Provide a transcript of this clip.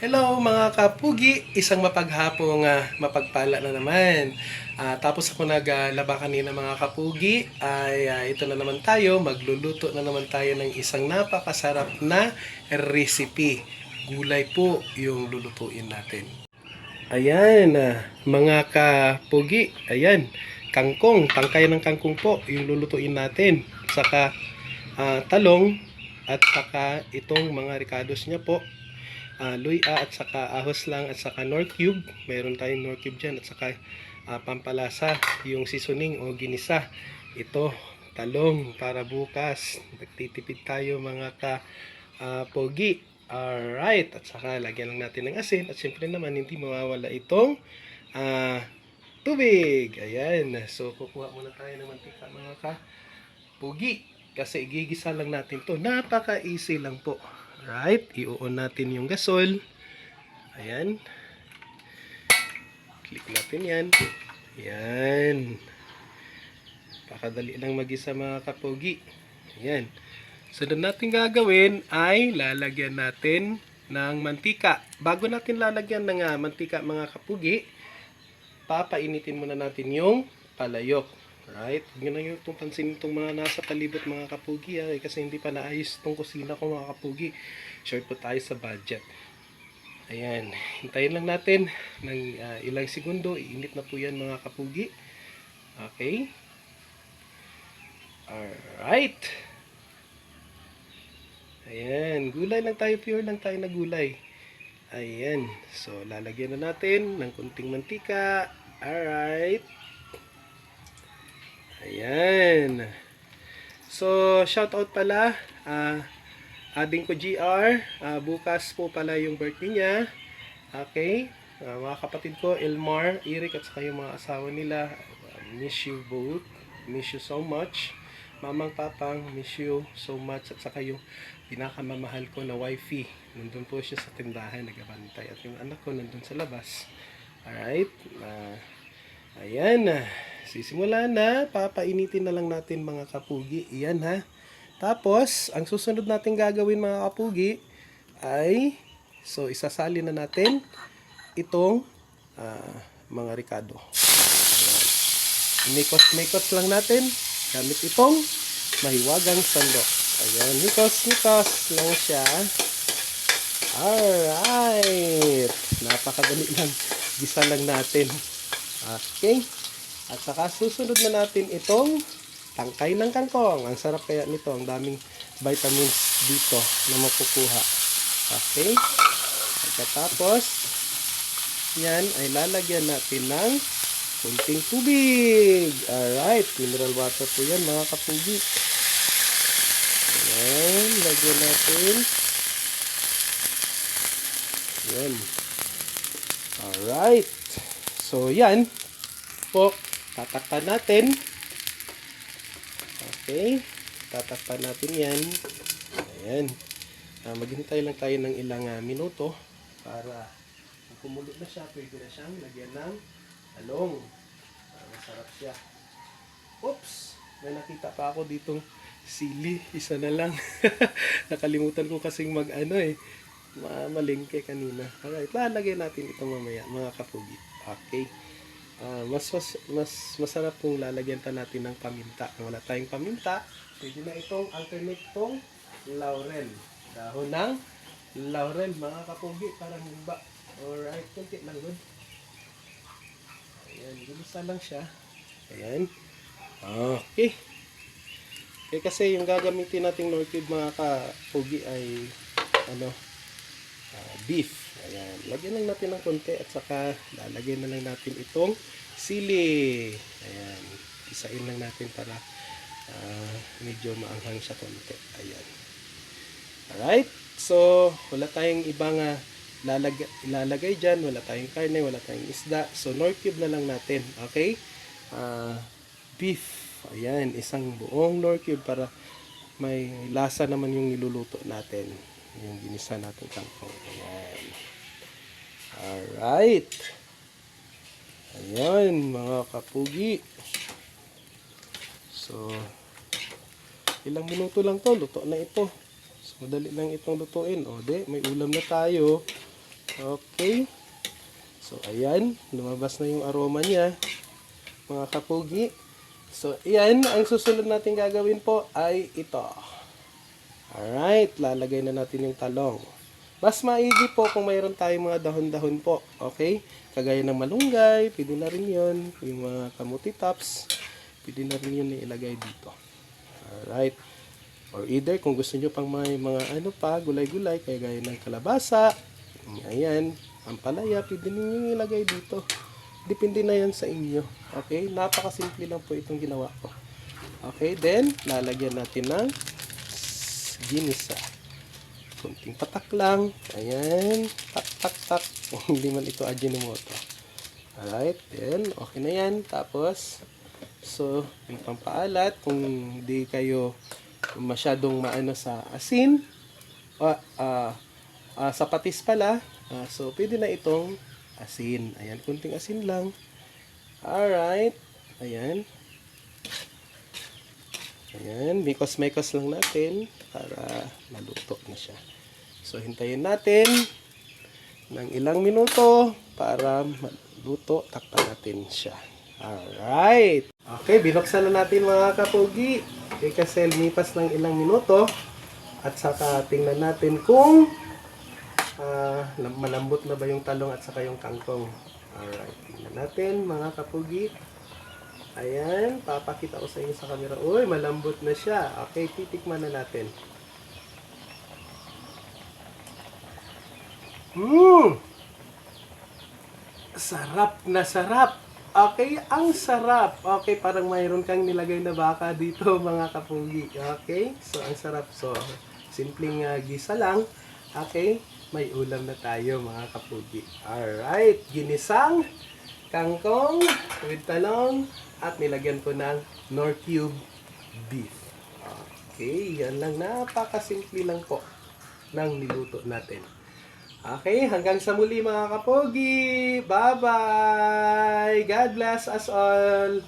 Hello mga kapugi, isang mapaghapong mapagpala na naman. Tapos ako naglaba kanina mga kapugi, ay ito na naman tayo, magluluto na naman tayo ng isang napakasarap na recipe. Gulay po yung lulutuin natin. Ayan, mga kapugi, ayan, kangkong, tangkay ng kangkong po yung lulutuin natin. Saka talong at saka itong mga ricados niya po. Luya at saka ahos lang at saka nor cube. Meron tayong nor cube dyan at saka pampalasa, yung seasoning o ginisa. Ito, talong para bukas. Nagtitipid tayo mga pogi. Alright, at saka lagyan lang natin ng asin at syempre naman hindi mawawala itong tubig. Ayan, so kukuha muna tayo ng mantika mga pogi. Kasi igigisa lang natin to. Napaka easy lang po. Right, i-on natin yung gasol. Ayan. Click natin yan. Ayan. Pakadali lang mag-isa mga kapogi. Ayan. Sunod natin gagawin ay lalagyan natin ng mantika. Bago natin lalagyan ng mantika mga kapogi, papainitin muna natin yung palayok. Right? Huwag nyo na yung pansin itong mga nasa palibot mga kapugi kasi hindi pa naayos itong kusina ko mga kapugi. Short po tayo sa budget. Ayan. Hintayin lang natin ng ilang segundo. Iinit na po yan mga kapugi. Okay. Alright. Ayan. Gulay lang tayo. Pure lang tayo na gulay. Ayan. So, lalagyan na natin ng kunting mantika. Alright. Ayan. So, shoutout pala. Ading ko GR. Bukas po pala yung birthday niya. Okay. Mga kapatid ko, Elmar, Eric, at saka yung mga asawa nila. Miss you both. Miss you so much. Mamang papang, miss you so much. At saka yung pinakamamahal ko na wifey. Nandun po siya sa tindahan, nagabantay. At yung anak ko nandun sa labas. Alright. Ayan na. Sisimula na. Papainitin na lang natin mga kapugi. Iyan ha. Tapos, ang susunod natin gagawin mga kapugi ay, so isasali na natin itong mga ricado. Mikos lang natin gamit itong mahiwagang sandok. Ayan, mikos lang siya. Alright. Napakadali lang. Gisa lang natin. Okay. At saka susunod na natin itong tangkay ng kangkong. Ang sarap kaya nito. Ang daming vitamins dito na makukuha. Okay. Pagkatapos, yan ay lalagyan natin ng kunting tubig. Alright. Mineral water po yan mga kapugi. Ayan. Lagyan natin. Yan. Alright. So, yan po. Tatakpan natin. Okay. Tatakpan natin yan. Ayan. Maghintay lang tayo ng ilang minuto para kung kumulo na siya, pwede na siyang lagyan ng talong. Masarap siya. Oops! May nakita pa ako ditong sili. Isa na lang. Nakalimutan ko kasing malingke kanina. Alright. Lalagyan natin ito mamaya mga kapugi. Okay. Mas masarap kung lalagyan natin ng paminta. Kung wala tayong paminta, pwede na itong alternate itong laurel. Dahon ng laurel mga kapugi, parang humba. Alright, kunti lang good. Ayan, gulisa lang siya. Ayan. Okay. Okay, kasi yung gagamitin nating Nor Cube mga kapugi ay beef. Ayan. Lagyan lang natin ng konti at saka lalagyan na lang natin itong sili. Ayan. Isain lang natin para medyo maanghang siya konti. Ayan. Alright. So, wala tayong ibang ilalagay dyan. Wala tayong karne, wala tayong isda. So, Nor Cube na lang natin. Okay? Beef. Ayan. Isang buong Nor Cube para may lasa naman yung niluluto natin. Yung ginisa natin kangkong. Ayan. Alright. Ayan, mga kapugi. So, ilang minuto lang to, luto na ito. So, madali lang itong lutuin. O, may ulam na tayo. Okay. So, ayan. Lumabas na yung aroma niya, mga kapugi. So, ayan. Ang susunod natin gagawin po ay ito. Alright. Lalagay na natin yung talong. Mas maigi po kung mayroon tayong mga dahon-dahon po. Okay? Kagaya ng malunggay. Pwede na rin yun. Yung mga kamuti tops. Pwede na rin yun ilagay dito. Alright. Or either kung gusto nyo pang may mga ano pa, gulay-gulay, kagaya ng kalabasa. Ayan. Ang palaya, pwede ninyo ilagay dito. Depende na yan sa inyo. Okay? Napakasimple lang po itong ginawa ko. Okay? Then, lalagyan natin ng ginisa. Kunting patak lang. Ayan. Tak, tak, tak. Hindi man ito Ajinomoto. Alright. Then, okay na yan. Tapos, so, yung pampaalat, kung hindi kayo masyadong maano sa asin, sa patis pala, so, pwede na itong asin. Ayan, kunting asin lang. Alright. Ayan. Ayan, mekos-mekos lang natin para maluto na siya. So, hintayin natin ng ilang minuto para maluto. Takpan natin siya. Alright. Okay, binuksan na natin mga kapugi. Okay, kasi lumipas ng ilang minuto. At saka tingnan natin kung malambot na ba yung talong at saka yung kangkong. Alright, tingnan natin mga kapugi. Ayan, papakita ko sa inyo sa camera. Uy, malambot na siya. Okay, titikman na natin. Sarap na sarap. Okay, ang sarap. Okay, parang mayroon kang nilagay na baka dito mga kapugi. Okay, so ang sarap. So, simpleng gisa lang. Okay, may ulam na tayo mga kapugi. Alright, ginisang kangkong with talong at nilagyan ko ng Knorr cube beef. Okay, yan lang. Napakasimple lang po ng niluto natin. Okay, hanggang sa muli mga kapogi. Bye-bye! God bless us all!